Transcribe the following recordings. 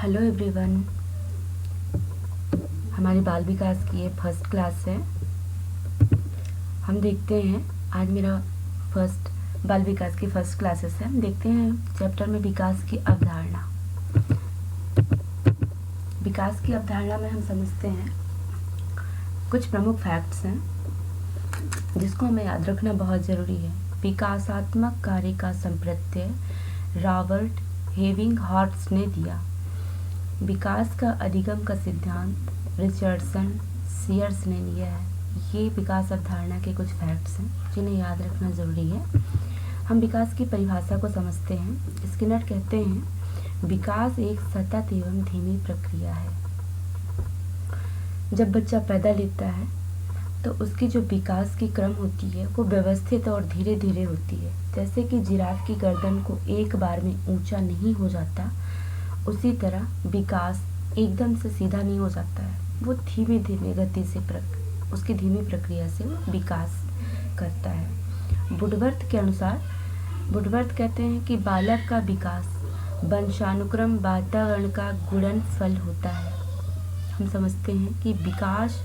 Hello everyone. हमारी बाल विकास की ये फर्स्ट क्लास है। हम देखते हैं, आज मेरा फर्स्ट बाल विकास की फर्स्ट क्लासेस है। हम देखते हैं चैप्टर में विकास की अवधारणा। विकास की अवधारणा में हम समझते हैं कुछ प्रमुख फैक्ट्स हैं जिसको हमें याद रखना बहुत ज़रूरी है। विकासात्मक कार्य का संप्रत्यय रॉबर्ट हेविंगहॉर्स्ट ने दिया। विकास का अधिगम का सिद्धांत रिचर्डसन सीयर्स ने लिया है। ये विकास अवधारणा के कुछ फैक्ट्स हैं जिन्हें याद रखना ज़रूरी है। हम विकास की परिभाषा को समझते हैं। स्किनर कहते हैं विकास एक सतत एवं धीमी प्रक्रिया है। जब बच्चा पैदा लेता है तो उसकी जो विकास की क्रम होती है वो व्यवस्थित और धीरे धीरे होती है। जैसे कि जिराफ की गर्दन को एक बार में ऊंचा नहीं हो जाता, उसी तरह विकास एकदम से सीधा नहीं हो जाता है। वो धीमे धीमे गति से उसकी धीमी प्रक्रिया से विकास करता है। वुडवर्थ के अनुसार, वुडवर्थ कहते हैं कि बालक का विकास वंशानुक्रम वातावरण का गुणनफल होता है। हम समझते हैं कि विकास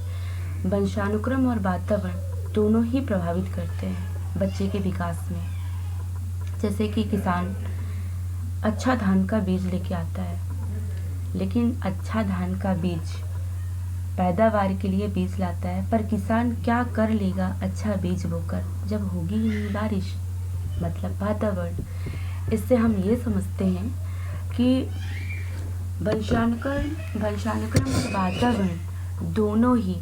वंशानुक्रम और वातावरण दोनों ही प्रभावित करते हैं बच्चे के विकास में। जैसे कि किसान अच्छा धान का बीज लेके आता है, लेकिन अच्छा धान का बीज पैदावार के लिए बीज लाता है, पर किसान क्या कर लेगा अच्छा बीज बोकर जब होगी ही नहीं बारिश, मतलब वातावरण। इससे हम ये समझते हैं कि वंशानुक्रम और वातावरण दोनों ही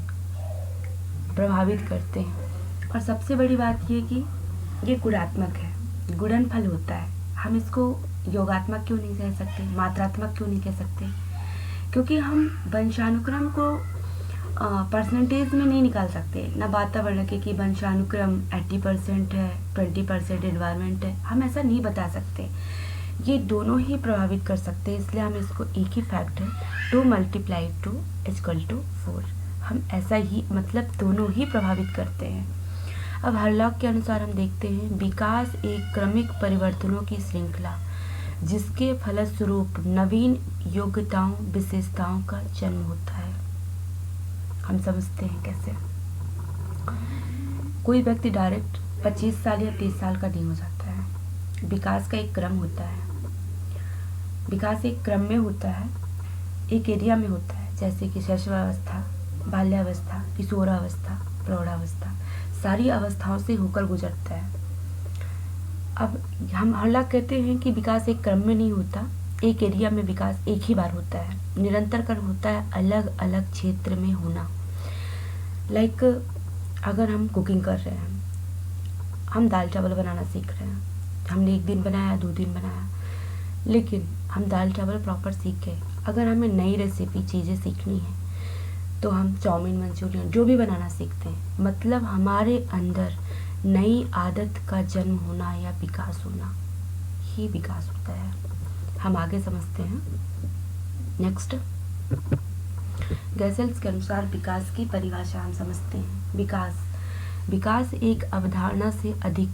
प्रभावित करते हैं। और सबसे बड़ी बात ये कि ये गुणात्मक है, गुणनफल होता है। हम इसको योगात्मक क्यों नहीं कह सकते, मात्रात्मक क्यों नहीं कह सकते? क्योंकि हम वंशानुक्रम को परसेंटेज में नहीं निकाल सकते, ना वातावरण के कि वंशानुक्रम 80% है, 20% एनवायरनमेंट है। हम ऐसा नहीं बता सकते। ये दोनों ही प्रभावित कर सकते हैं, इसलिए हम इसको एक ही फैक्ट है 2 × 2 = 4। हम ऐसा ही मतलब दोनों ही प्रभावित करते हैं। अब हरलॉक के अनुसार हम देखते हैं विकास एक क्रमिक परिवर्तनों की श्रृंखला जिसके फलस्वरूप नवीन योग्यताओं विशेषताओं का जन्म होता है। हम समझते हैं कैसे। कोई व्यक्ति डायरेक्ट 25 साल या 30 साल का नहीं हो जाता है। विकास का एक क्रम होता है। विकास एक क्रम में होता है, एक एरिया में होता है। जैसे कि शैशवावस्था, बाल्यावस्था, किशोरावस्था, प्रौढ़ावस्था, सारी अवस्थाओं से होकर गुजरता है। अब हम हरलॉक कहते हैं कि विकास एक क्रम में नहीं होता, एक एरिया में विकास एक ही बार होता है, निरंतर कर होता है, अलग अलग क्षेत्र में होना। लाइक अगर हम कुकिंग कर रहे हैं, हम दाल चावल बनाना सीख रहे हैं, हमने 1 दिन बनाया, 2 दिन बनाया, लेकिन हम दाल चावल प्रॉपर सीख गए। अगर हमें नई रेसिपी चीज़ें सीखनी है तो हम चाउमीन, मंचूरियन जो भी बनाना सीखते हैं। मतलब हमारे अंदर नई आदत का जन्म होना या विकास होना ही विकास होता है। हम आगे समझते हैं। नेक्स्ट, गैसेल्स के अनुसार विकास की परिभाषा हम समझते हैं। विकास एक अवधारणा से अधिक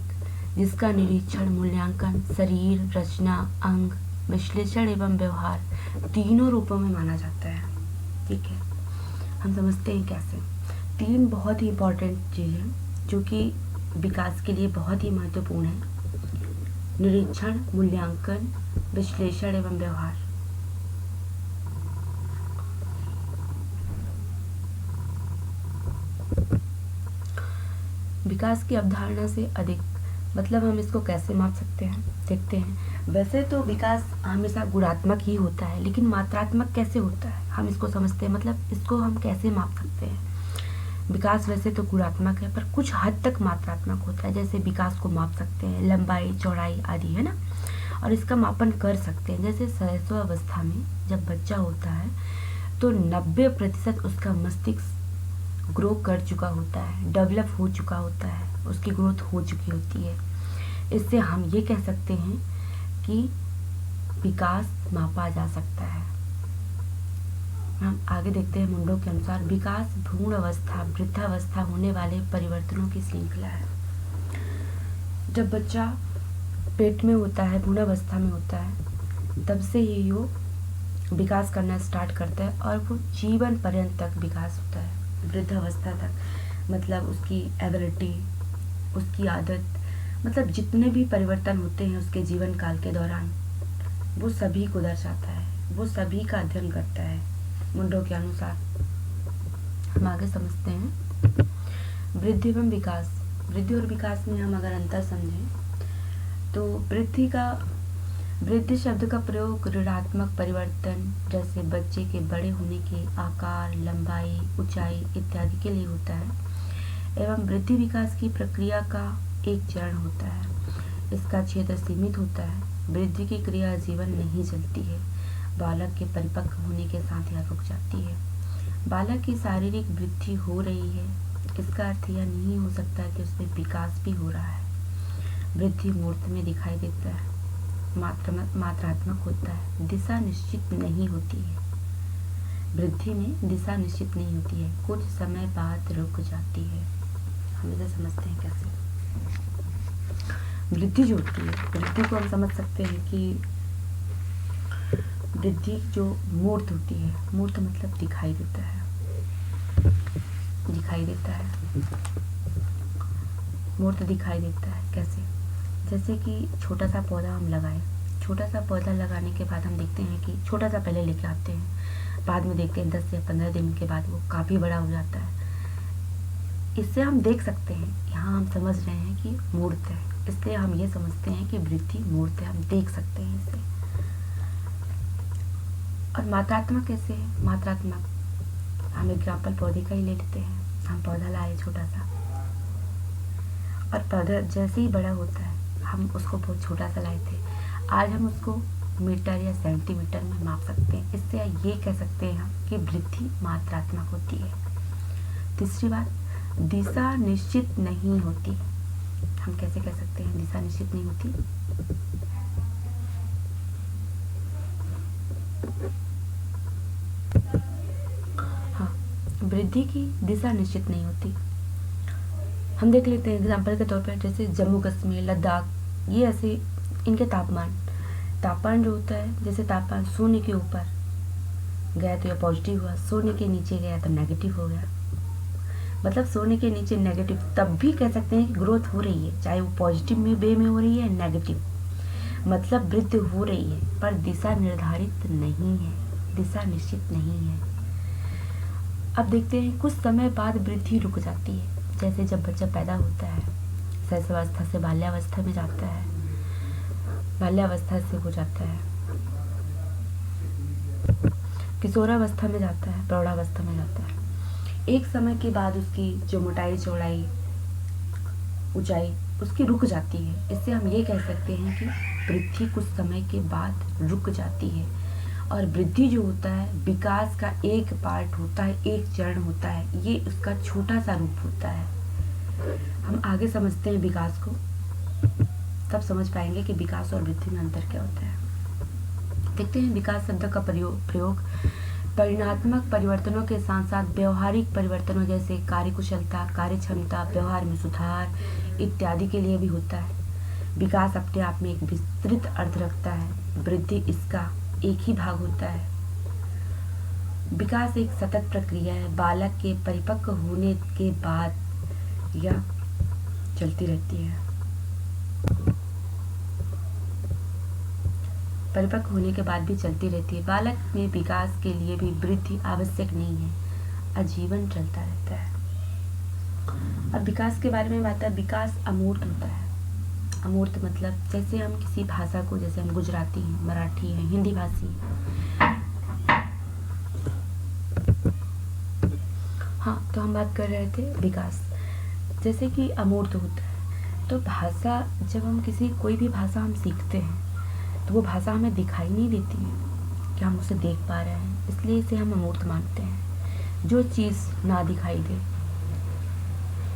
जिसका निरीक्षण, मूल्यांकन, शरीर रचना, अंग, विश्लेषण एवं व्यवहार तीनों रूपों में माना जाता है। ठीक है, हम समझते हैं कैसे। 3 बहुत ही इम्पोर्टेंट चीज़ें जो कि विकास के लिए बहुत ही महत्वपूर्ण है: निरीक्षण, मूल्यांकन, विश्लेषण एवं व्यवहार। विकास की अवधारणा से अधिक मतलब हम इसको कैसे माप सकते हैं, देखते हैं। वैसे तो विकास हमेशा गुणात्मक ही होता है, लेकिन मात्रात्मक कैसे होता है हम इसको समझते हैं। मतलब इसको हम कैसे माप सकते हैं। विकास वैसे तो गुणात्मक है, पर कुछ हद तक मात्रात्मक होता है। जैसे विकास को माप सकते हैं, लंबाई, चौड़ाई आदि, है ना। और इसका मापन कर सकते हैं। जैसे शैशवावस्था में जब बच्चा होता है तो 90% उसका मस्तिष्क ग्रो कर चुका होता है, डेवलप हो चुका होता है, उसकी ग्रोथ हो चुकी होती है। इससे हम ये कह सकते हैं कि विकास मापा जा सकता है। हम आगे देखते हैं। मुंडो के अनुसार विकास भ्रूण अवस्था, वृद्धावस्था होने वाले परिवर्तनों की श्रृंखला है। जब बच्चा पेट में होता है, भ्रूणावस्था में होता है, तब से ही वो विकास करना स्टार्ट करता है और वो जीवन पर्यंत तक विकास होता है, वृद्ध अवस्था तक। मतलब उसकी एबिलिटी, उसकी आदत, मतलब जितने भी परिवर्तन होते हैं उसके जीवन काल के दौरान, वो सभी को दर्शाता है, वो सभी का अध्ययन करता है मुंडो के अनुसार। हम आगे समझते हैं वृद्धि एवं विकास। वृद्धि और विकास में हम अगर अंतर समझें तो वृद्धि शब्द का प्रयोग ऋणात्मक परिवर्तन जैसे बच्चे के बड़े होने के आकार, लंबाई, ऊंचाई इत्यादि के लिए होता है एवं वृद्धि विकास की प्रक्रिया का एक चरण होता है। इसका क्षेत्र सीमित होता है। वृद्धि की क्रिया जीवन नहीं चलती है, बालक के परिपक्व होने के साथ यह रुक जाती है। बालक की शारीरिक वृद्धि हो रही है, इसका अर्थ यह नहीं हो सकता कि उसमें विकास भी हो रहा है। वृद्धि मूर्त में दिखाई देता है, मात्रात्मक होता है, दिशा निश्चित नहीं होती है। वृद्धि में दिशा निश्चित नहीं होती है, कुछ समय बाद रुक जाती है। हम इसे समझते हैं कैसे। वृद्धि जो होती है, वृद्धि को हम समझ सकते हैं कि वृद्धि जो मूर्त होती है, मूर्त मतलब दिखाई देता है, दिखाई देता है, मूर्त दिखाई देता है। कैसे? जैसे कि छोटा सा पौधा हम लगाएं, छोटा सा पौधा लगाने के बाद हम देखते हैं कि छोटा सा पहले लेके आते हैं, बाद में देखते हैं 10 से 15 दिन के बाद वो काफ़ी बड़ा हो जाता है। इससे हम देख सकते हैं, यहाँ हम समझ रहे हैं कि मूर्त है, इसलिए हम ये समझते हैं कि वृद्धि मूर्त है, हम देख सकते हैं इसे। और मात्रात्मक कैसे है? मात्रात्मक हम एग्जाम्पल पौधे का ही ले लेते हैं। हम पौधा लाए छोटा सा, और पौधा जैसे ही बड़ा होता है, हम उसको बहुत छोटा सा लाए थे, आज हम उसको मीटर या सेंटीमीटर में माप सकते हैं। इससे ये कह सकते हैं हम कि वृद्धि मात्रात्मक होती है। तीसरी बात, दिशा निश्चित नहीं होती। हम कैसे कह सकते हैं दिशा निश्चित नहीं होती? हाँ, वृद्धि की दिशा निश्चित नहीं होती। हम देख लेते हैं एग्जाम्पल के तौर पर, जैसे जम्मू कश्मीर, लद्दाख, ये ऐसे इनके तापमान जो होता है, जैसे तापमान शून्य के ऊपर गया तो यह पॉजिटिव हुआ, शून्य के नीचे गया तो नेगेटिव हो गया। मतलब शून्य के नीचे नेगेटिव, तब भी कह सकते हैं कि ग्रोथ हो रही है, चाहे वो पॉजिटिव में वे में हो रही है, नेगेटिव, मतलब वृद्धि हो रही है, पर दिशा निर्धारित नहीं है, दिशा निश्चित नहीं है। अब देखते हैं कुछ समय बाद वृद्धि रुक जाती है। जैसे जब बच्चा पैदा होता है, शैशवावस्था से बाल्यावस्था में जाता है, बाल्यावस्था से हो जाता है, किशोरावस्था में जाता है, प्रौढ़ावस्था में जाता है। एक समय के बाद उसकी जो मोटाई, चौड़ाई, ऊंचाई उसकी रुक जाती है। इससे हम ये कह सकते हैं कि वृद्धि कुछ समय के बाद रुक जाती है। और वृद्धि जो होता है, विकास का एक पार्ट होता है, एक चरण होता है, ये उसका छोटा सा रूप होता है। हम आगे समझते हैं विकास को, तब समझ पाएंगे कि विकास और वृद्धि में अंतर क्या होता है। देखते हैं विकास शब्द का प्रयोग परिणात्मक परिवर्तनों के साथ साथ व्यवहारिक परिवर्तनों जैसे कार्यकुशलता, कार्य क्षमता, व्यवहार में सुधार इत्यादि के लिए भी होता है। विकास अपने आप में एक विस्तृत अर्थ रखता है, वृद्धि इसका एक ही भाग होता है। विकास एक सतत प्रक्रिया है, बालक के परिपक्व होने के बाद यह चलती रहती है। परिपक्व होने के बाद भी चलती रहती है। बालक में विकास के लिए भी वृद्धि आवश्यक नहीं है, आजीवन चलता रहता है। अब विकास के बारे में बात है, विकास अमूर्त होता है। अमूर्त मतलब जैसे हम किसी भाषा को, जैसे हम गुजराती हैं, मराठी हैं, हिंदी भाषी हैं, हाँ, तो हम बात कर रहे थे विकास, जैसे कि अमूर्त होता है। तो भाषा, जब हम कोई भी भाषा हम सीखते हैं तो वो भाषा हमें दिखाई नहीं देती है कि हम उसे देख पा रहे हैं, इसलिए इसे हम अमूर्त मानते हैं। जो चीज़ ना दिखाई दे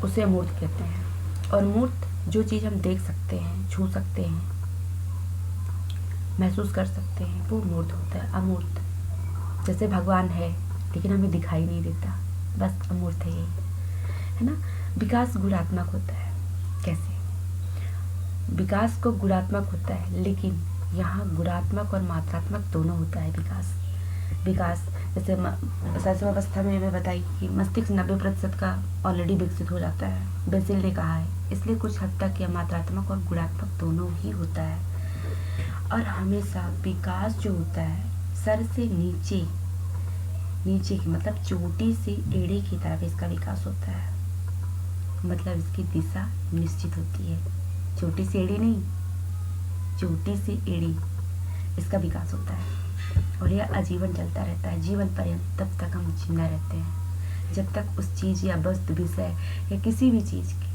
उसे अमूर्त कहते हैं, और मूर्त जो चीज़ हम देख सकते हैं, छू सकते हैं, महसूस कर सकते हैं, वो मूर्त होता है। अमूर्त जैसे भगवान है लेकिन हमें दिखाई नहीं देता, बस अमूर्त है, यही है ना। विकास गुणात्मक होता है। कैसे? विकास को गुणात्मक होता है, लेकिन यहाँ गुणात्मक और मात्रात्मक दोनों होता है विकास। विकास, जैसे शासनावस्था में मैं बताई कि मस्तिष्क 90% का ऑलरेडी विकसित हो जाता है, बेसिल ने कहा है। इसलिए कुछ हद तक यह मात्रात्मक और गुणात्मक दोनों ही होता है। और हमेशा विकास जो होता है सर से नीचे की मतलब चोटी से एड़ी की तरफ इसका विकास होता है। मतलब इसकी दिशा निश्चित होती है, चोटी से एड़ी नहीं, चोटी से एड़ी इसका विकास होता है। और यह आजीवन चलता रहता है, जीवन पर्यंत, तब तक हम जिंदा रहते हैं, जब तक उस चीज़ या वस्तु, विषय या किसी भी चीज़ की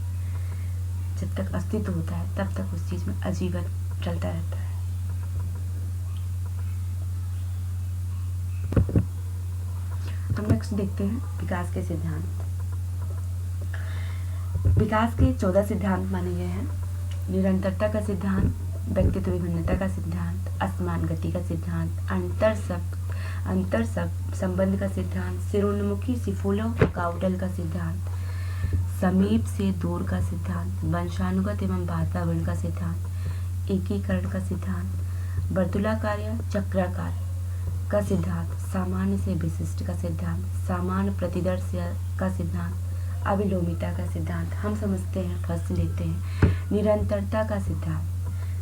जब तक अस्तित्व होता है तब तक उस चीज़ में आजीवन चलता रहता है। हम नेक्स्ट देखते हैं विकास के सिद्धांत। विकास के 14 सिद्धांत माने गए हैं। निरंतरता का सिद्धांत, व्यक्तित्व विभिन्नता का सिद्धांत, असमान गति का सिद्धांत, अंतर संबंध का सिद्धांत, सिरोन्मुखी सिफुलो काउडल का सिद्धांत, समीप से दूर का सिद्धांत, वंशानुगत एवं वातावरण का सिद्धांत, एकीकरण का सिद्धांत, वर्तुलाकार या चक्राकार का सिद्धांत, सामान्य से विशिष्ट का सिद्धांत, सामान्य प्रतिदर्श का सिद्धांत, अविलोमिता का सिद्धांत। हम समझते हैं, फर्स्ट लेते हैं निरंतरता का सिद्धांत।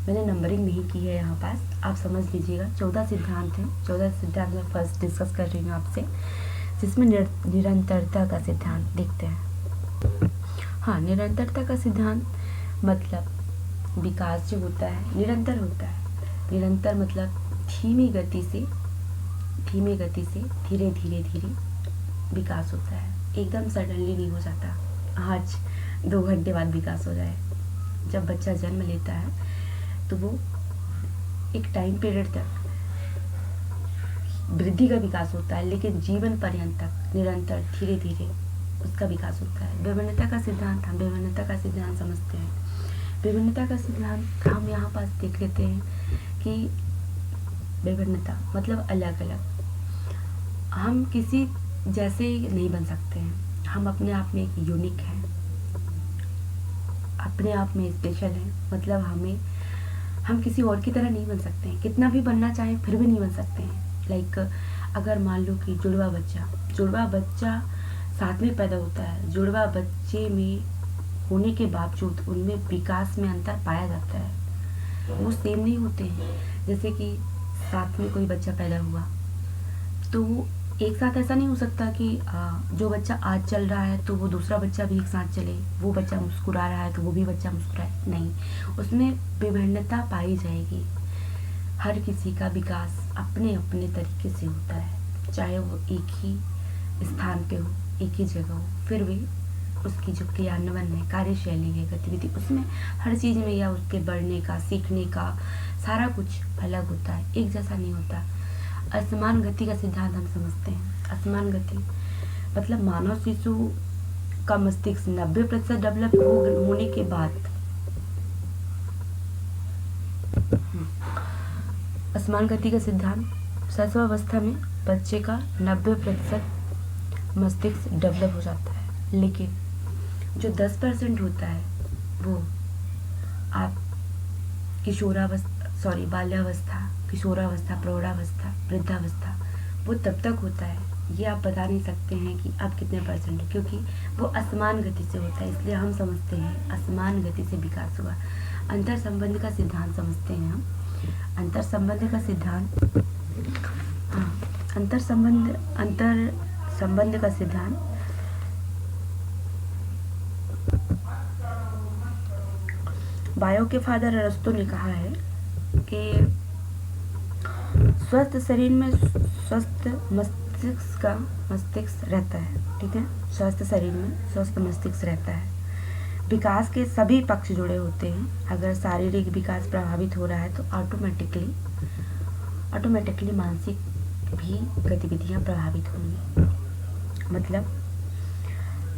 मैंने नंबरिंग नहीं की है यहाँ पास, आप समझ लीजिएगा। 14 सिद्धांत हैं, 14 सिद्धांत में फर्स्ट डिस्कस कर रही हूँ आपसे, जिसमें निरंतरता का सिद्धांत देखते हैं। हाँ, निरंतरता का सिद्धांत मतलब विकास जो होता है निरंतर होता है। निरंतर मतलब धीमी गति से धीरे धीरे विकास होता है, एकदम सडनली नहीं हो जाता। आज 2 घंटे बाद विकास हो जाए। जब बच्चा जन्म लेता है तो वो एक टाइम पीरियड तक वृद्धि का विकास होता है, लेकिन जीवन पर्यंत तक निरंतर धीरे धीरे उसका विकास होता है। विभिन्नता का सिद्धांत, हम विभिन्नता का सिद्धांत समझते हैं। विभिन्नता का सिद्धांत हम यहाँ पास देख लेते हैं कि विभिन्नता मतलब अलग अलग, हम किसी जैसे नहीं बन सकते हैं। हम अपने आप में एक यूनिक हैं, अपने आप में स्पेशल हैं। मतलब हम किसी और की तरह नहीं बन सकते हैं, कितना भी बनना चाहें फिर भी नहीं बन सकते हैं। लाइक अगर मान लो कि जुड़वा बच्चा साथ में पैदा होता है, जुड़वा बच्चे में होने के बावजूद उनमें विकास में अंतर पाया जाता है, वो सेम नहीं होते हैं। जैसे कि साथ में कोई बच्चा पैदा हुआ तो एक साथ ऐसा नहीं हो सकता कि जो बच्चा आज चल रहा है तो वो दूसरा बच्चा भी एक साथ चले, वो बच्चा मुस्कुरा रहा है तो वो भी बच्चा मुस्कुराए, नहीं, उसमें विभिन्नता पाई जाएगी। हर किसी का विकास अपने अपने तरीके से होता है, चाहे वो एक ही स्थान पे हो, एक ही जगह हो, फिर भी उसकी जो क्रियान्वयन है, कार्यशैली है, गतिविधि, उसमें हर चीज़ में या उसके बढ़ने का, सीखने का सारा कुछ अलग होता है, एक जैसा नहीं होता। असमान गति का सिद्धांत हम समझते हैं। असमान गति मतलब मानव शिशु का मस्तिष्क 90% डेवलप होने के बाद असमान गति का सिद्धांत, शिशुअवस्था में बच्चे का 90% मस्तिष्क डेवलप हो जाता है, लेकिन जो 10% होता है वो आप बाल्यावस्था, किशोरावस्था, प्रौढ़ावस्था, वृद्धावस्था, वो तब तक होता है। ये आप बता नहीं सकते हैं कि आप कितने परसेंट हो, क्योंकि वो असमान गति से होता है, इसलिए हम समझते हैं असमान गति से विकास हुआ। अंतर संबंध का सिद्धांत समझते हैं हम। अंतर संबंध का सिद्धांत, अंतर संबंध का सिद्धांत बायो के फादर अरस्तु ने कहा है कि स्वस्थ शरीर में स्वस्थ मस्तिष्क रहता है, ठीक है, स्वस्थ शरीर में स्वस्थ मस्तिष्क रहता है। विकास के सभी पक्ष जुड़े होते हैं। अगर शारीरिक विकास प्रभावित हो रहा है तो ऑटोमेटिकली मानसिक भी गतिविधियां प्रभावित होंगी। मतलब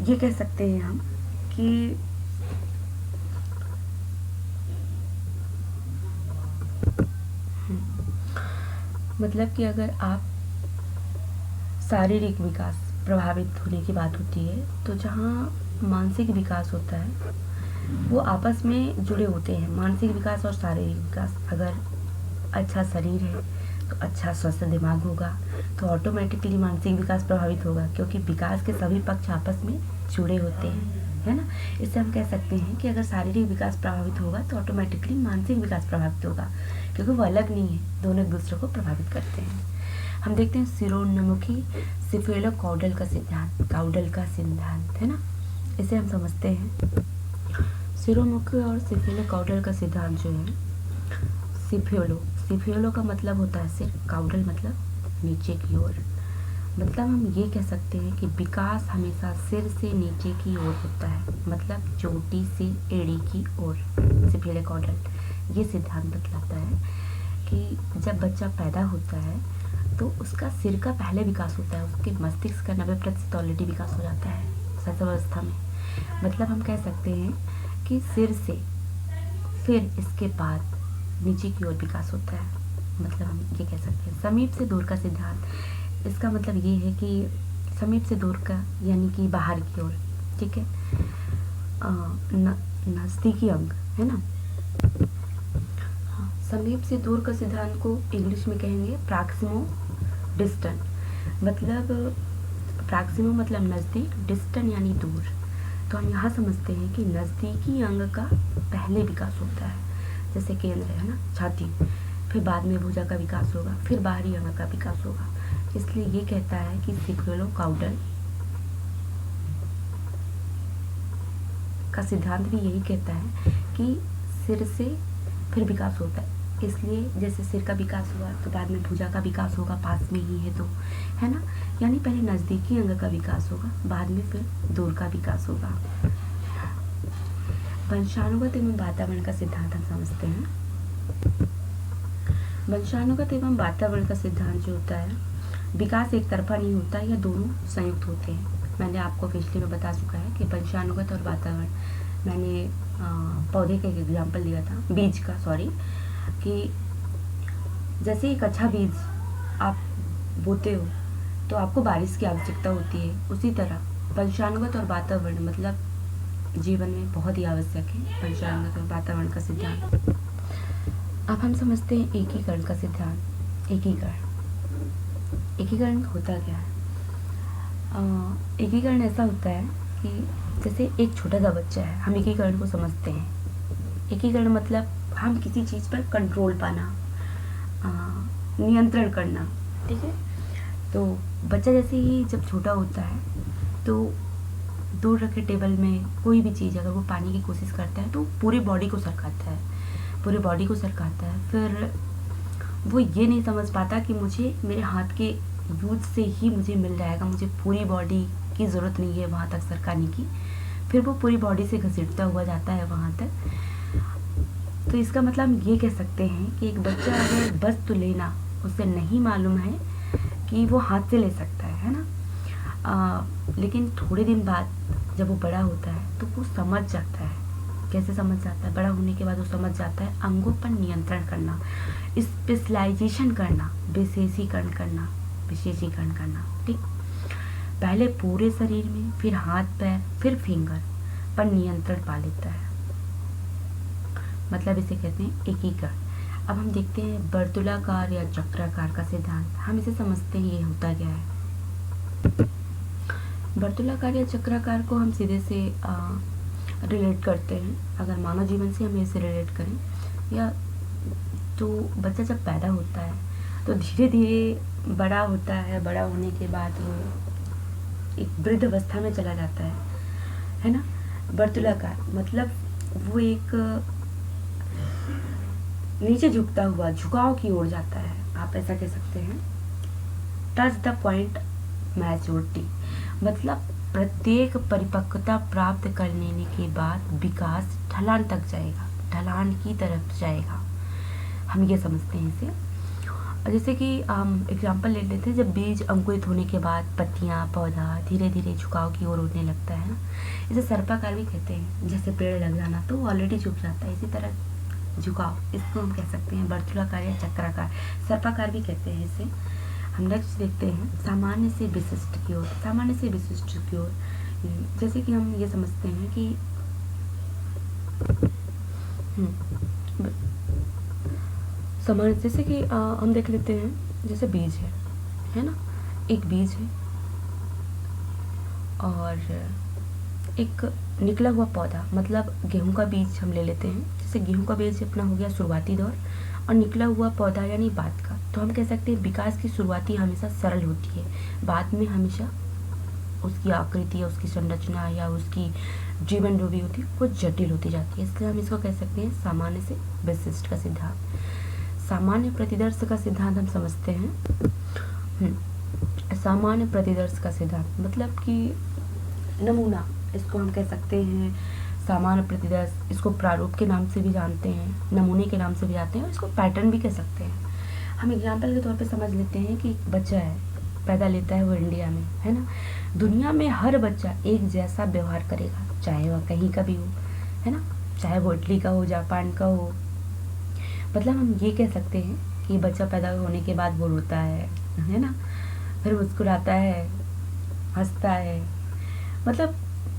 ये कह सकते हैं हम कि अगर आप शारीरिक विकास प्रभावित होने की बात होती है तो जहाँ मानसिक विकास होता है वो आपस में जुड़े होते हैं। मानसिक विकास और शारीरिक विकास, अगर अच्छा शरीर है, तो अच्छा स्वस्थ दिमाग होगा, तो ऑटोमेटिकली मानसिक विकास प्रभावित होगा, क्योंकि विकास के सभी पक्ष आपस में जुड़े होते हैं, है ना। इससे हम कह सकते हैं कि अगर शारीरिक विकास प्रभावित होगा तो ऑटोमेटिकली मानसिक विकास प्रभावित होगा, क्योंकि वो अलग नहीं है, दोनों एक दूसरे को प्रभावित करते हैं। हम देखते हैं सिरोन्मुखी सिफेलोकाउडल का सिद्धांत, काउडल का सिद्धांत, है ना। इसे हम समझते हैं। सिरोमुखी और सिफेलोकाउडल का सिद्धांत जो है, सिफेलो का मतलब होता है सिर, काउडल मतलब नीचे की ओर। मतलब हम ये कह सकते हैं कि विकास हमेशा सिर से नीचे की ओर होता है, मतलब चोटी से एड़ी की ओर। सिफेलोकाउडल ये सिद्धांत बतलाता है कि जब बच्चा पैदा होता है तो उसका सिर का पहले विकास होता है, उसके मस्तिष्क का 90% ऑलरेडी विकास हो जाता है शैशवावस्था में। मतलब हम कह सकते हैं कि सिर से फिर इसके बाद नीचे की ओर विकास होता है, मतलब हम ये कह सकते हैं। समीप से दूर का सिद्धांत, इसका मतलब ये है कि समीप से दूर का यानी कि बाहर की ओर, ठीक है। नज़दीकी अंग, है ना। हाँ, समीप से दूर का सिद्धांत को इंग्लिश में कहेंगे प्रॉक्सिमो डिस्टेंट। मतलब प्रॉक्सिमो मतलब नज़दीक, डिस्टेंट यानी दूर। तो हम यहाँ समझते हैं कि नज़दीकी अंग का पहले विकास होता है, जैसे केंद्र है ना, छाती, फिर बाद में भुजा का विकास होगा, फिर बाहरी अंग का विकास होगा। इसलिए ये कहता है कि सिफेलोकाउडल का सिद्धांत भी यही कहता है कि सिर से फिर विकास होता है। इसलिए जैसे सिर का विकास हुआ तो बाद में भुजा का विकास होगा, पास में ही है तो, है ना। यानी पहले नज़दीकी अंग का विकास होगा, बाद में फिर दूर का विकास होगा। वंशानुगत एवं वातावरण का सिद्धांत हम समझते हैं। वंशानुगत एवं वातावरण का सिद्धांत जो होता है, विकास एक तरफा नहीं होता, या दोनों संयुक्त होते हैं। मैंने आपको पिछले में बता चुका है कि वंशानुगत और वातावरण, मैंने पौधे का एक एग्जाम्पल दिया था, बीज का, सॉरी, कि जैसे एक अच्छा बीज आप बोते हो तो आपको बारिश की आवश्यकता होती है, उसी तरह वंशानुगत और वातावरण मतलब जीवन में बहुत ही आवश्यक है वंशानुगत और वातावरण का सिद्धांत। अब हम समझते हैं एकीकरण का सिद्धांत। एकीकरण होता क्या है? एकीकरण ऐसा होता है कि जैसे एक छोटा सा बच्चा है, हम एकीकरण को समझते हैं। एकीकरण मतलब हम किसी चीज़ पर कंट्रोल पाना, नियंत्रण करना, ठीक है। तो बच्चा जैसे ही जब छोटा होता है तो दूर रखे टेबल में कोई भी चीज़ अगर वो पाने की कोशिश करता है तो पूरी बॉडी को सरकाता है, फिर वो ये नहीं समझ पाता कि मुझे मेरे हाथ के यूज से ही मुझे मिल जाएगा, मुझे पूरी बॉडी की ज़रूरत नहीं है वहाँ तक सरकाने की। फिर वो पूरी बॉडी से घसीटता हुआ जाता है वहाँ तक। तो इसका मतलब हम ये कह सकते हैं कि एक बच्चा अगर वस्तु लेना उसे नहीं मालूम है कि वो हाथ से ले सकता है ना। लेकिन थोड़े दिन बाद जब वो बड़ा होता है तो वो समझ जाता है। कैसे समझ जाता है? बड़ा होने के बाद वो समझ जाता है अंगों पर नियंत्रण करना, स्पेशलाइजेशन करना, विशेषीकरण करना, ठीक। पहले पूरे शरीर में, फिर हाथ पैर, फिर फिंगर पर नियंत्रण पा लेता है, मतलब इसे कहते हैं एकीकरण। अब हम देखते हैं वर्तुलाकार या चक्राकार का सिद्धांत। हम इसे समझते हैं ये होता क्या है। वर्तुलाकार या चक्राकार को हम सीधे से रिलेट करते हैं, अगर मानव जीवन से हम इसे रिलेट करें। या तो बच्चा जब पैदा होता है तो धीरे धीरे बड़ा होता है, बड़ा होने के बाद वो एक वृद्ध अवस्था में चला जाता है ना। वर्तुलाकार मतलब वो एक नीचे झुकता हुआ, झुकाव की ओर जाता है, आप ऐसा कह सकते हैं। टच द पॉइंट मैच्योरिटी मतलब प्रत्येक परिपक्वता प्राप्त कर लेने के बाद विकास ढलान तक जाएगा, ढलान की तरफ जाएगा, हम ये समझते हैं इसे। जैसे कि हम एग्जाम्पल ले लेते हैं, जब बीज अंकुरित होने के बाद पत्तियां, पौधा धीरे धीरे झुकाव की ओर उठने लगता है ना, इसे सर्पाकार भी कहते हैं। जैसे पेड़ लग जाना तो वो ऑलरेडी झुक जाता है, इसी तरह झुकाव, इसको हम कह सकते हैं वर्तुलाकार या चक्राकार, सर्पाकार भी कहते हैं इसे। हम नेक्स्ट देखते हैं सामान्य से विशिष्ट की ओर। सामान्य से विशिष्ट की ओर जैसे कि हम ये समझते हैं कि समान जैसे कि हम देख लेते हैं, जैसे बीज है ना, एक बीज है और एक निकला हुआ पौधा, मतलब गेहूं का बीज हम ले लेते हैं। जैसे गेहूं का बीज अपना हो गया शुरुआती दौर, और निकला हुआ पौधा यानी बाद का। तो हम कह सकते हैं विकास की शुरुआती हमेशा सरल होती है, बाद में हमेशा उसकी आकृति या उसकी संरचना या उसकी जीवन जो भी होती है वो जटिल होती जाती है। इसलिए हम इसको कह सकते हैं सामान्य से विशिष्ट का सिद्धांत। सामान्य प्रतिदर्श का सिद्धांत हम समझते हैं। सामान्य प्रतिदर्श का सिद्धांत मतलब कि नमूना, इसको हम कह सकते हैं सामान्य प्रतिदर्श। इसको प्रारूप के नाम से भी जानते हैं, नमूने के नाम से भी जानते हैं, और इसको पैटर्न भी कह सकते हैं। हम एग्जाम्पल के तौर पे समझ लेते हैं कि एक बच्चा है, पैदा लेता है वो इंडिया में, है ना। दुनिया में हर बच्चा एक जैसा व्यवहार करेगा, चाहे वह कहीं का भी हो, है ना, चाहे वो इटली का हो, जापान का हो। मतलब हम ये कह सकते हैं कि बच्चा पैदा होने के बाद वो रोता है ना, फिर मुस्कुराता है, हंसता है। मतलब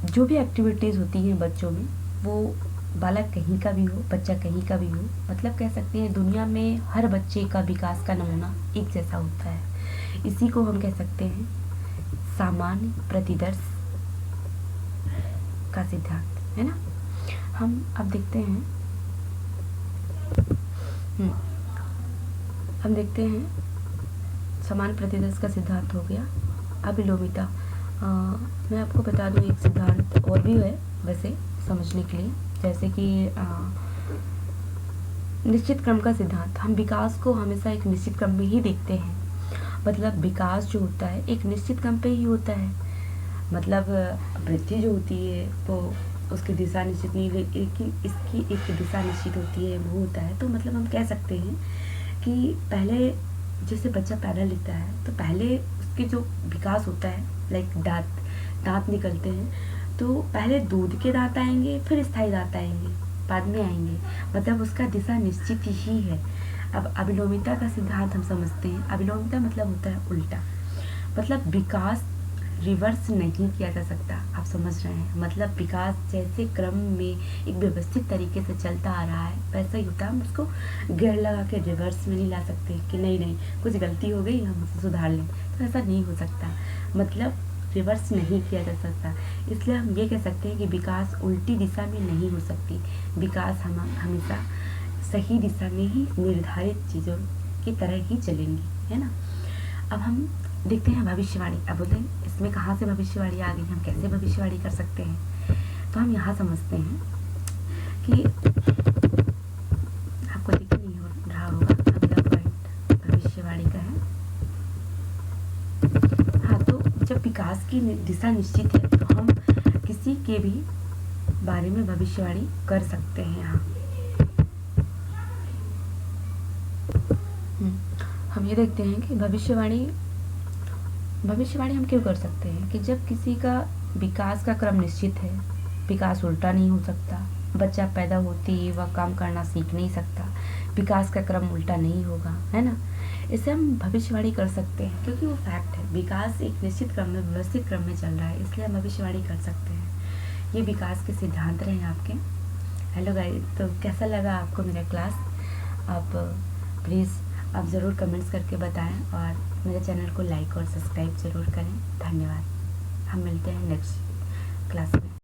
जो भी एक्टिविटीज़ होती हैं बच्चों में, वो बालक कहीं का भी हो, बच्चा कहीं का भी हो, मतलब कह सकते हैं दुनिया में हर बच्चे का विकास का नमूना एक जैसा होता है। इसी को हम कह सकते हैं सामान्य प्रतिदर्श का सिद्धांत, है ना। हम अब देखते हैं समान प्रतिदर्श का सिद्धांत हो गया। अभिलोमिता, मैं आपको बता दूं एक सिद्धांत और भी है वैसे समझने के लिए, जैसे कि निश्चित क्रम का सिद्धांत। हम विकास को हमेशा एक निश्चित क्रम में ही देखते हैं, मतलब विकास जो होता है एक निश्चित क्रम पे ही होता है। मतलब वृद्धि जो होती है वो उसकी दिशा निश्चित नहीं, लेकिन इसकी एक दिशा निश्चित होती है, वो होता है। तो मतलब हम कह सकते हैं कि पहले जैसे बच्चा पैदा लेता है तो पहले उसके जो विकास होता है, लाइक दांत निकलते हैं, तो पहले दूध के दांत आएंगे, फिर स्थायी दांत आएंगे, बाद में आएंगे। मतलब उसका दिशा निश्चित ही है। अब अभिलोमिता का सिद्धांत हम समझते हैं। अभिलोमिता मतलब होता है उल्टा, मतलब विकास रिवर्स नहीं किया जा सकता। आप समझ रहे हैं, मतलब विकास जैसे क्रम में एक व्यवस्थित तरीके से चलता आ रहा है वैसा ही होता है। हम उसको गियर लगा के रिवर्स में नहीं ला सकते कि नहीं कुछ गलती हो गई हम उसे सुधार लें, तो ऐसा नहीं हो सकता। मतलब रिवर्स नहीं किया जा सकता। इसलिए हम ये कह सकते हैं कि विकास उल्टी दिशा में नहीं हो सकती। विकास हम हमेशा सही दिशा में ही निर्धारित चीज़ों की तरह ही चलेंगी, है ना। अब हम देखते हैं भविष्यवाणी। अब बोलते हैं इसमें कहाँ से भविष्यवाणी आ गई, हम कैसे भविष्यवाणी कर सकते हैं। तो हम यहाँ समझते हैं कि आपको दिख नहीं हो रहा होगा, अगला पॉइंट भविष्यवाणी का है। हाँ, तो जब विकास की दिशा निश्चित है तो हम किसी के भी बारे में भविष्यवाणी कर सकते हैं। यहाँ हम ये देखते हैं कि भविष्यवाणी हम क्यों कर सकते हैं कि जब किसी का विकास का क्रम निश्चित है, विकास उल्टा नहीं हो सकता। बच्चा पैदा होते ही वह काम करना सीख नहीं सकता, विकास का क्रम उल्टा नहीं होगा, है ना। इसे हम भविष्यवाणी कर सकते हैं क्योंकि वो फैक्ट है। विकास एक निश्चित क्रम में, व्यवस्थित क्रम में चल रहा है, इसलिए हम भविष्यवाणी कर सकते हैं। ये विकास के सिद्धांत रहे आपके। हेलो गाइस, तो कैसा लगा आपको मेरा क्लास? आप प्लीज़ आप ज़रूर कमेंट्स करके बताएं और मेरे चैनल को लाइक और सब्सक्राइब ज़रूर करें। धन्यवाद। हम मिलते हैं नेक्स्ट क्लास में।